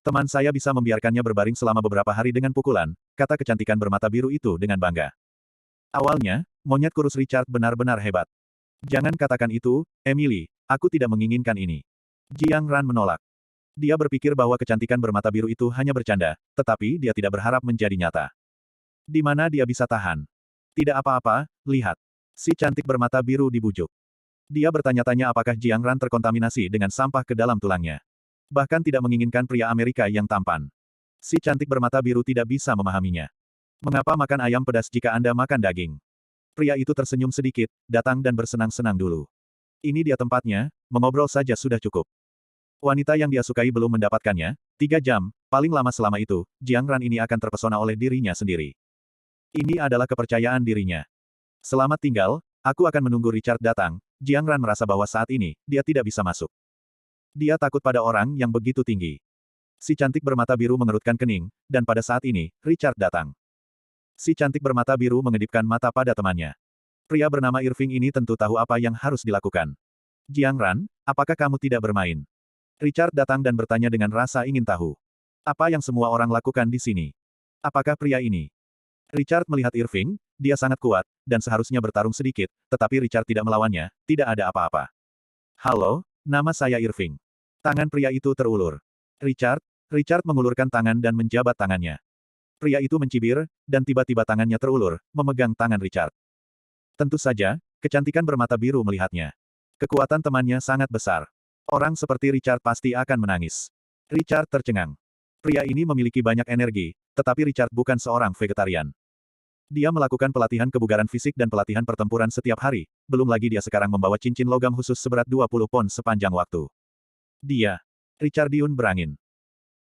Teman saya bisa membiarkannya berbaring selama beberapa hari dengan pukulan, kata kecantikan bermata biru itu dengan bangga. Awalnya, monyet kurus Richard benar-benar hebat. Jangan katakan itu, Emily, aku tidak menginginkan ini. Jiang Ran menolak. Dia berpikir bahwa kecantikan bermata biru itu hanya bercanda, tetapi dia tidak berharap menjadi nyata. Di mana dia bisa tahan? Tidak apa-apa, lihat. Si cantik bermata biru dibujuk. Dia bertanya-tanya apakah Jiang Ran terkontaminasi dengan sampah ke dalam tulangnya. Bahkan tidak menginginkan pria Amerika yang tampan. Si cantik bermata biru tidak bisa memahaminya. Mengapa makan ayam pedas jika Anda makan daging? Pria itu tersenyum sedikit, datang dan bersenang-senang dulu. Ini dia tempatnya, mengobrol saja sudah cukup. Wanita yang dia sukai belum mendapatkannya, 3 jam, paling lama selama itu, Jiang Ran ini akan terpesona oleh dirinya sendiri. Ini adalah kepercayaan dirinya. Selamat tinggal, aku akan menunggu Richard datang, Jiang Ran merasa bahwa saat ini, dia tidak bisa masuk. Dia takut pada orang yang begitu tinggi. Si cantik bermata biru mengerutkan kening, dan pada saat ini, Richard datang. Si cantik bermata biru mengedipkan mata pada temannya. Pria bernama Irving ini tentu tahu apa yang harus dilakukan. Jiang Ran, apakah kamu tidak bermain? Richard datang dan bertanya dengan rasa ingin tahu. Apa yang semua orang lakukan di sini? Apakah pria ini? Richard melihat Irving, dia sangat kuat, dan seharusnya bertarung sedikit, tetapi Richard tidak melawannya, tidak ada apa-apa. Halo, nama saya Irving. Tangan pria itu terulur. Richard mengulurkan tangan dan menjabat tangannya. Pria itu mencibir, dan tiba-tiba tangannya terulur, memegang tangan Richard. Tentu saja, kecantikan bermata biru melihatnya. Kekuatan temannya sangat besar. Orang seperti Richard pasti akan menangis. Richard tercengang. Pria ini memiliki banyak energi, tetapi Richard bukan seorang vegetarian. Dia melakukan pelatihan kebugaran fisik dan pelatihan pertempuran setiap hari, belum lagi dia sekarang membawa cincin logam khusus seberat 20 pon sepanjang waktu. Richard Yun berangin.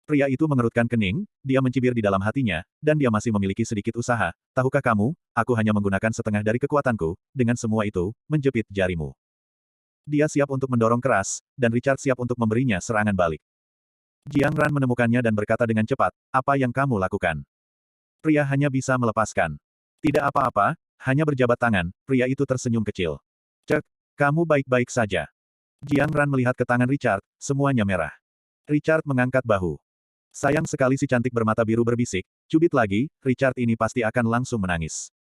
Pria itu mengerutkan kening, dia mencibir di dalam hatinya, dan dia masih memiliki sedikit usaha. Tahukah kamu, aku hanya menggunakan setengah dari kekuatanku, dengan semua itu, menjepit jarimu. Dia siap untuk mendorong keras, dan Richard siap untuk memberinya serangan balik. Jiang Ran menemukannya dan berkata dengan cepat, apa yang kamu lakukan? Pria hanya bisa melepaskan. Tidak apa-apa, hanya berjabat tangan, pria itu tersenyum kecil. Cek, kamu baik-baik saja. Jiang Ran melihat ke tangan Richard, semuanya merah. Richard mengangkat bahu. Sayang sekali si cantik bermata biru berbisik, cubit lagi, Richard ini pasti akan langsung menangis.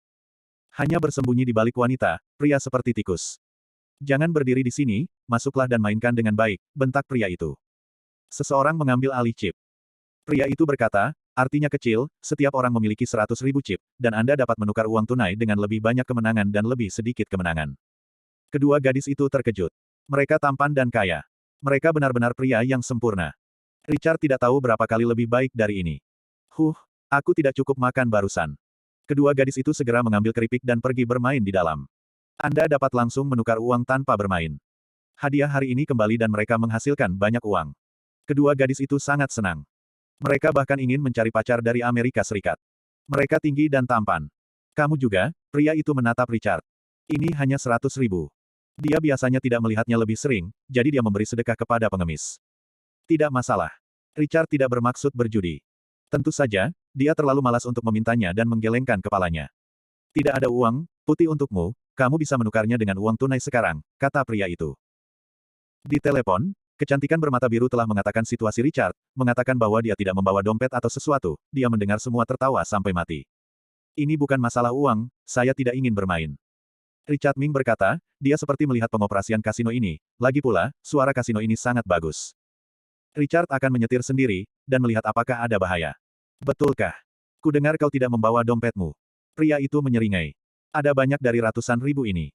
Hanya bersembunyi di balik wanita, pria seperti tikus. Jangan berdiri di sini, masuklah dan mainkan dengan baik, bentak pria itu. Seseorang mengambil alih chip. Pria itu berkata, artinya kecil, setiap orang memiliki 100.000 chip, dan Anda dapat menukar uang tunai dengan lebih banyak kemenangan dan lebih sedikit kemenangan. Kedua gadis itu terkejut. Mereka tampan dan kaya. Mereka benar-benar pria yang sempurna. Richard tidak tahu berapa kali lebih baik dari ini. Aku tidak cukup makan barusan. Kedua gadis itu segera mengambil keripik dan pergi bermain di dalam. Anda dapat langsung menukar uang tanpa bermain. Hadiah hari ini kembali dan mereka menghasilkan banyak uang. Kedua gadis itu sangat senang. Mereka bahkan ingin mencari pacar dari Amerika Serikat. Mereka tinggi dan tampan. Kamu juga, pria itu menatap Richard. Ini hanya 100.000. Dia biasanya tidak melihatnya lebih sering, jadi dia memberi sedekah kepada pengemis. Tidak masalah. Richard tidak bermaksud berjudi. Tentu saja, dia terlalu malas untuk memintanya dan menggelengkan kepalanya. Tidak ada uang, putih untukmu, kamu bisa menukarnya dengan uang tunai sekarang, kata pria itu. Di telepon, kecantikan bermata biru telah mengatakan situasi Richard, mengatakan bahwa dia tidak membawa dompet atau sesuatu, dia mendengar semua tertawa sampai mati. Ini bukan masalah uang, saya tidak ingin bermain. Richard Ming berkata, dia seperti melihat pengoperasian kasino ini, lagi pula, suara kasino ini sangat bagus. Richard akan menyetir sendiri, dan melihat apakah ada bahaya. Betulkah? Kudengar kau tidak membawa dompetmu. Pria itu menyeringai. Ada banyak dari ratusan ribu ini.